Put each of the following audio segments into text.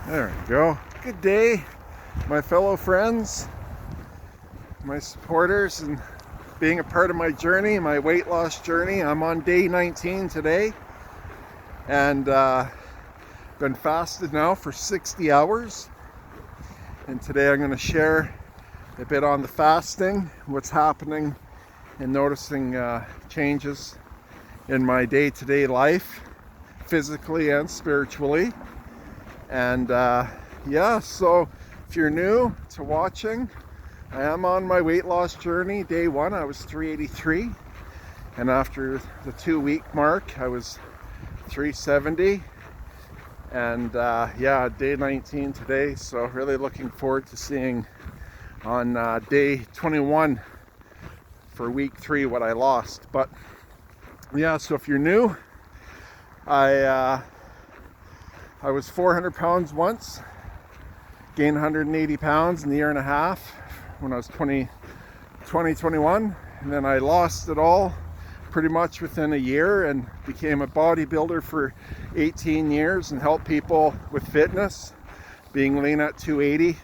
There we go. Good day, my fellow friends, my supporters, and being a part of my journey, my weight loss journey. I'm on day 19 today, and been fasted now for 60 hours. And today I'm going to share a bit on the fasting, what's happening, and noticing changes in my day-to-day life, physically and spiritually. And so if you're new to watching, I am on my weight loss journey. Day one, I was 383, and after the 2-week mark, I was 370. And day 19 today, so really looking forward to seeing on day 21 for week 3 what I lost. But yeah, so if you're new, I was 400 pounds once, gained 180 pounds in a year and a half when I was 21, and then I lost it all pretty much within a year and became a bodybuilder for 18 years and helped people with fitness, being lean at 280,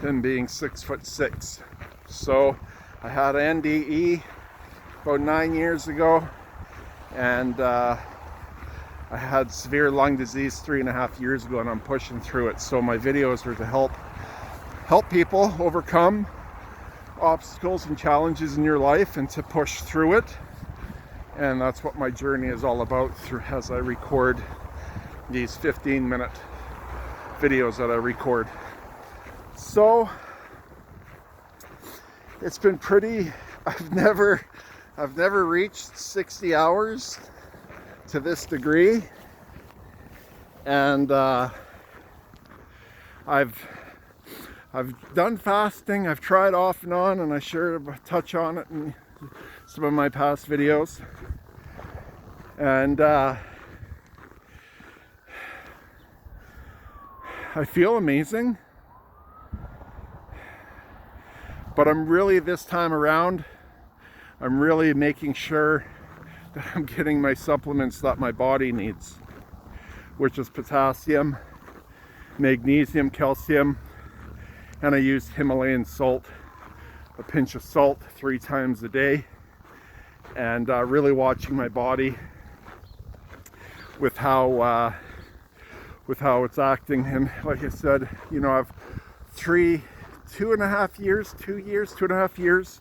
and being 6'6". So I had an NDE about 9 years ago, and I had severe lung disease 3.5 years ago, and I'm pushing through it. So my videos are to help people overcome obstacles and challenges in your life and to push through it. And that's what my journey is all about as I record these 15-minute videos that I record. So it's been pretty, I've never reached 60 hours to this degree, and I've done fasting. I've tried off and on, and I sure touch on it in some of my past videos. And I feel amazing, but I'm really, this time around, I'm really making sure that I'm getting my supplements that my body needs, which is potassium, magnesium, calcium, and I use Himalayan salt, a pinch of salt 3 times a day, and really watching my body with how it's acting. And like I said, I've 2.5 years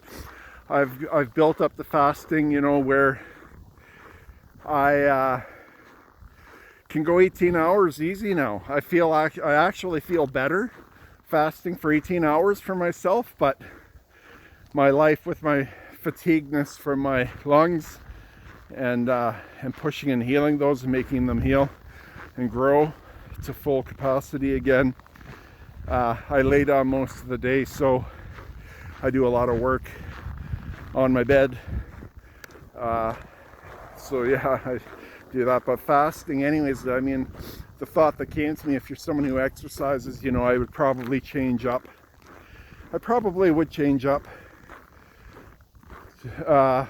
I've built up the fasting, where I can go 18 hours easy now. I actually feel better fasting for 18 hours for myself, but my life with my fatigueness from my lungs and pushing and healing those and making them heal and grow to full capacity again, I lay down most of the day, so I do a lot of work on my bed. So yeah, I do that. But fasting anyways, I mean, the thought that came to me, if you're someone who exercises, I would probably change up. I probably would change up to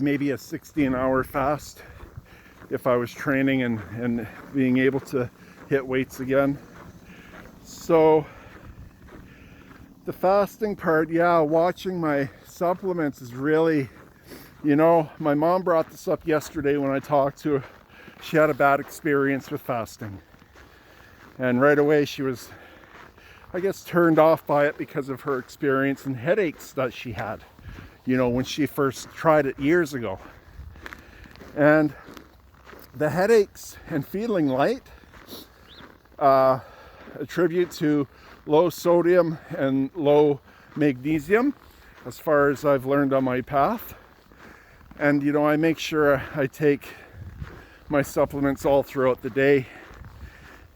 maybe a 16-hour fast if I was training and being able to hit weights again. So the fasting part, watching my supplements is really, my mom brought this up yesterday when I talked to her. She had a bad experience with fasting, and right away she was, I guess, turned off by it because of her experience and headaches that she had, when she first tried it years ago. And the headaches and feeling light attribute to low sodium and low magnesium, as far as I've learned on my path. And I make sure I take my supplements all throughout the day,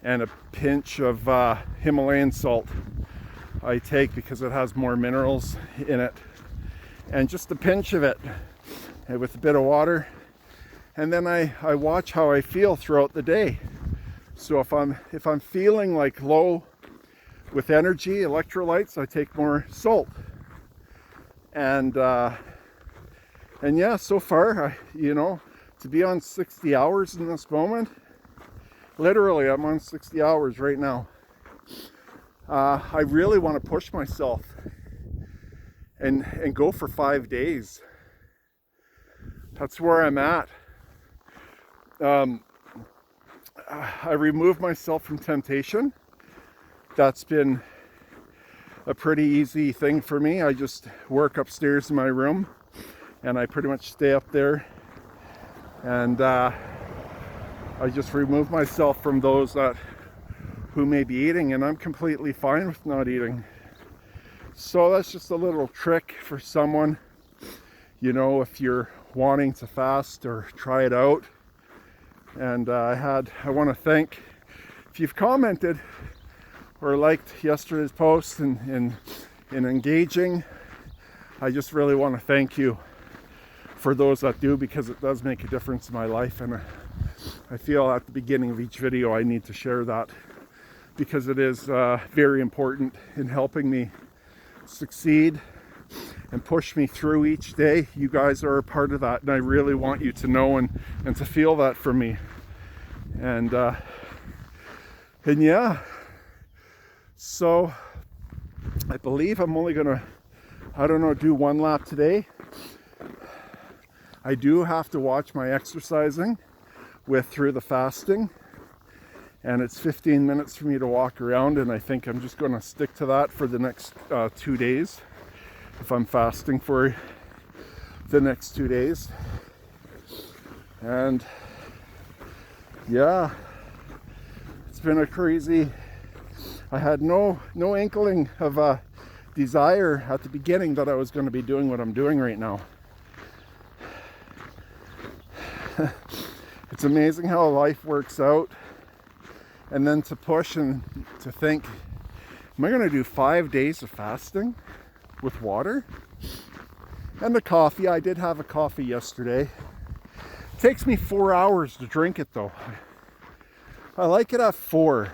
and a pinch of Himalayan salt I take because it has more minerals in it, and just a pinch of it with a bit of water, and then I watch how I feel throughout the day. So if I'm feeling like low with energy, electrolytes, I take more salt. And yeah, so far, to be on 60 hours in this moment, Literally, I'm on 60 hours right now. I really want to push myself and go for 5 days. That's where I'm at. I removed myself from temptation. That's been a pretty easy thing for me. I just work upstairs in my room and I pretty much stay up there, and I just remove myself from those who may be eating, and I'm completely fine with not eating. So that's just a little trick for someone, you know, if you're wanting to fast or try it out. And I want to thank, if you've commented or liked yesterday's post and engaging, I just really want to thank you for those that do, because it does make a difference in my life. And I feel at the beginning of each video I need to share that, because it is very important in helping me succeed and push me through each day. You guys are a part of that, and I really want you to know and to feel that from me. And yeah, so I believe I'm only gonna, do 1 lap today. I do have to watch my exercising through the fasting, and it's 15 minutes for me to walk around, and I think I'm just going to stick to that for the next 2 days, if I'm fasting for the next 2 days. And yeah, it's been a crazy, I had no inkling of a desire at the beginning that I was going to be doing what I'm doing right now. It's amazing how life works out. And then to push and to think, am I going to do 5 days of fasting with water? And the coffee, I did have a coffee yesterday. It takes me 4 hours to drink it though. I like it at 4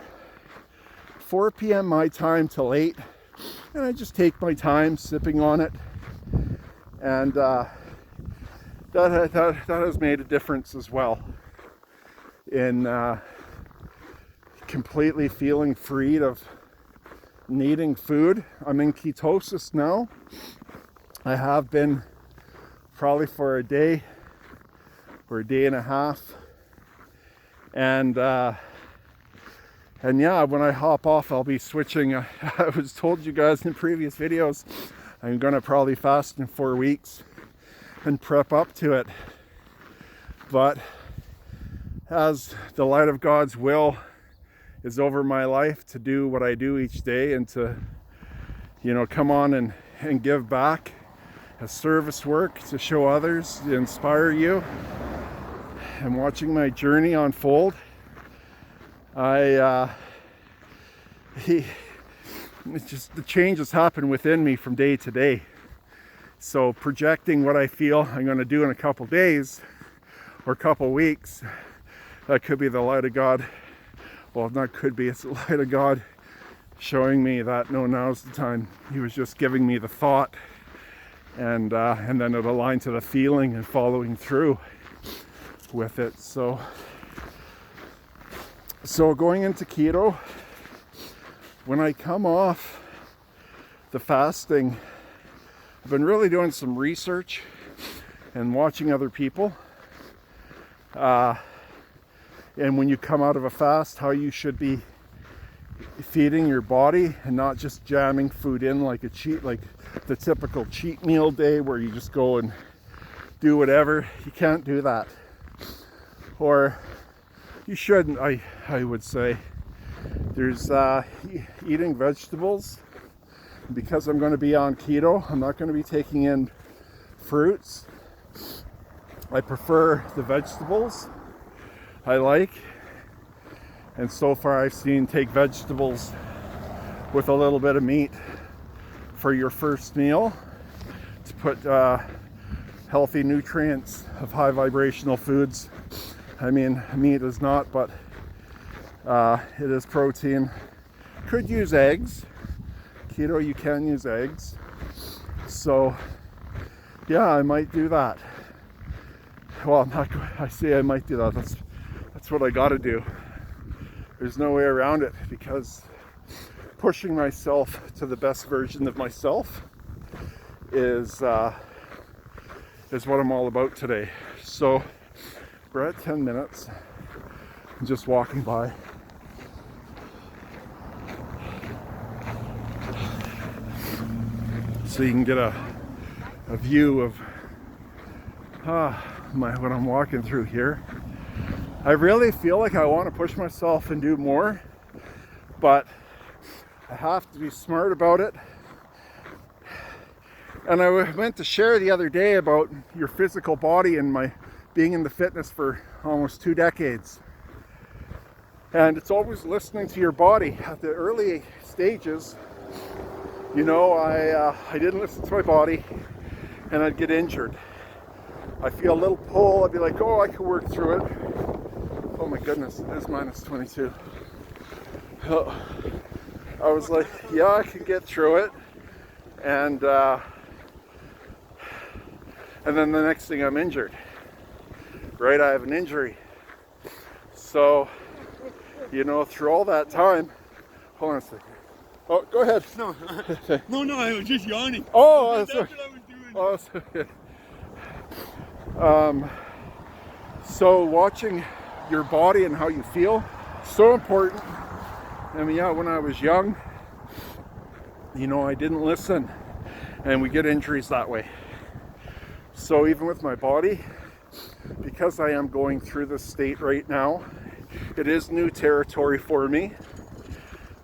p.m. my time till 8. And I just take my time sipping on it. And that has made a difference as well in completely feeling freed of needing food. I'm in ketosis now. I have been probably for a day or a day and a half. And yeah, when I hop off, I'll be switching. I was told you guys in previous videos, I'm gonna probably fast in 4 weeks and prep up to it. But as the light of God's will is over my life to do what I do each day, and to, you know, come on and give back as service work to show others, to inspire you, and watching my journey unfold, it's just the changes happen within me from day to day. So projecting what I feel I'm going to do in a couple days or a couple weeks, that could be the light of God. Well, not could be, it's the light of God showing me that no, now's the time. He was just giving me the thought, and then it aligned to the feeling and following through with it. So going into keto, when I come off the fasting, I've been really doing some research and watching other people. And when you come out of a fast, how you should be feeding your body and not just jamming food in like the typical cheat meal day where you just go and do whatever. You can't do that. Or you shouldn't, I would say. There's eating vegetables. Because I'm going to be on keto, I'm not going to be taking in fruits. I prefer the vegetables I like, and so far I've seen take vegetables with a little bit of meat for your first meal to put healthy nutrients of high vibrational foods. I mean, meat is not, but it is protein. Could use eggs. Keto, you can use eggs. So yeah, I might do that. Well, I say I might do that. That's what I got to do. There's no way around it, because pushing myself to the best version of myself is what I'm all about today. So we're at 10 minutes. I'm just walking by. So you can get a view of what I'm walking through here. I really feel like I want to push myself and do more, but I have to be smart about it. And I meant to share the other day about your physical body and my being in the fitness for almost 2 decades. And it's always listening to your body. At the early stages, you know, I didn't listen to my body, and I'd get injured. I'd feel a little pull, I'd be like, oh, I can work through it. Oh my goodness, it is minus 22. Oh, I was like, yeah, I can get through it. And then the next thing, I'm injured. Right, I have an injury. So, you know, through all that time, hold on a second. Oh, go ahead. No, no, I was just yawning. Oh, that's what I was doing. So watching your body and how you feel, so important. I mean, yeah, when I was young, you know, I didn't listen, and we get injuries that way. So even with my body, because I am going through this state right now, it is new territory for me.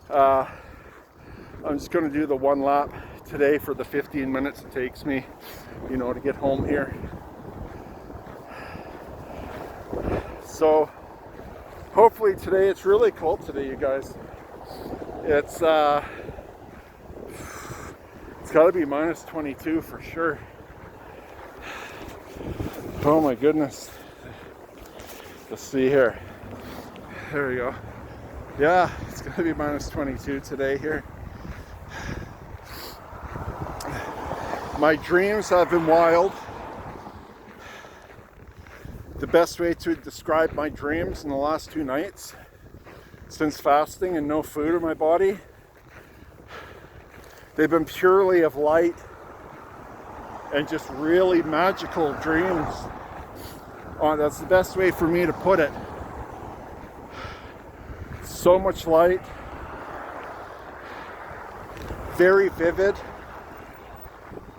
I'm just going to do the 1 lap today for the 15 minutes it takes me, you know, to get home here. So hopefully today, it's really cold today, you guys. It's got to be minus 22 for sure. Oh my goodness. Let's see here. There we go. Yeah, it's going to be minus 22 today here. My dreams have been wild. The best way to describe my dreams in the last 2 nights, since fasting and no food in my body, they've been purely of light and just really magical dreams. Oh, that's the best way for me to put it. So much light, very vivid,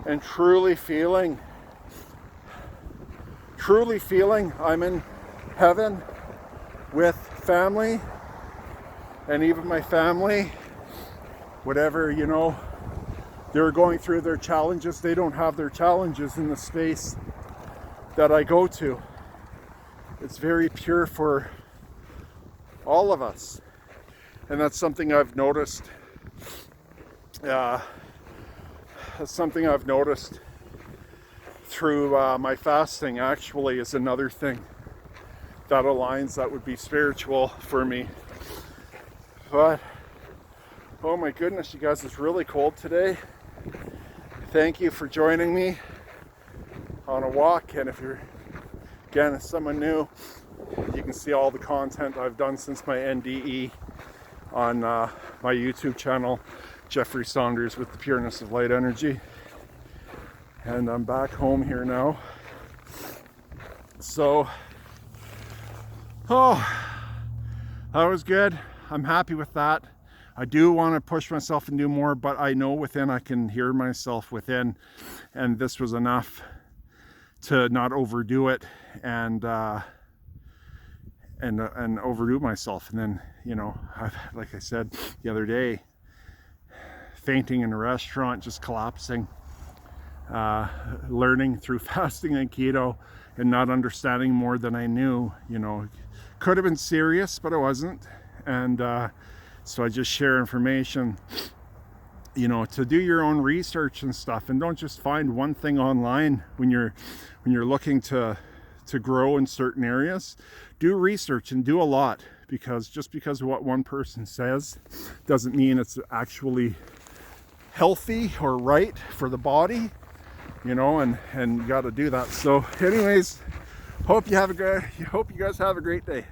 and truly feeling I'm in heaven with family, and even my family, whatever, you know, they're going through their challenges, they don't have their challenges in the space that I go to. It's very pure for all of us, and that's something I've noticed. That's something I've noticed through my fasting, actually, is another thing that aligns, that would be spiritual for me. But oh my goodness, you guys, it's really cold today. Thank you for joining me on a walk, and if you're, again, if someone new, you can see all the content I've done since my NDE on my YouTube channel, Jeffrey Saunders with the Pureness of Light Energy. And I'm back home here now. So, that was good. I'm happy with that. I do want to push myself and do more, but I know within, I can hear myself within, and this was enough to not overdo it and overdo myself. And then, you know, like I said the other day, fainting in a restaurant, just collapsing. Learning through fasting and keto and not understanding more than I knew, you know, could have been serious, but it wasn't. And so I just share information, you know, to do your own research and stuff, and don't just find one thing online when you're looking to grow in certain areas. Do research, and do a lot, because just because of what one person says doesn't mean it's actually healthy or right for the body, you know, and you got to do that. So anyways, hope you guys have a great day.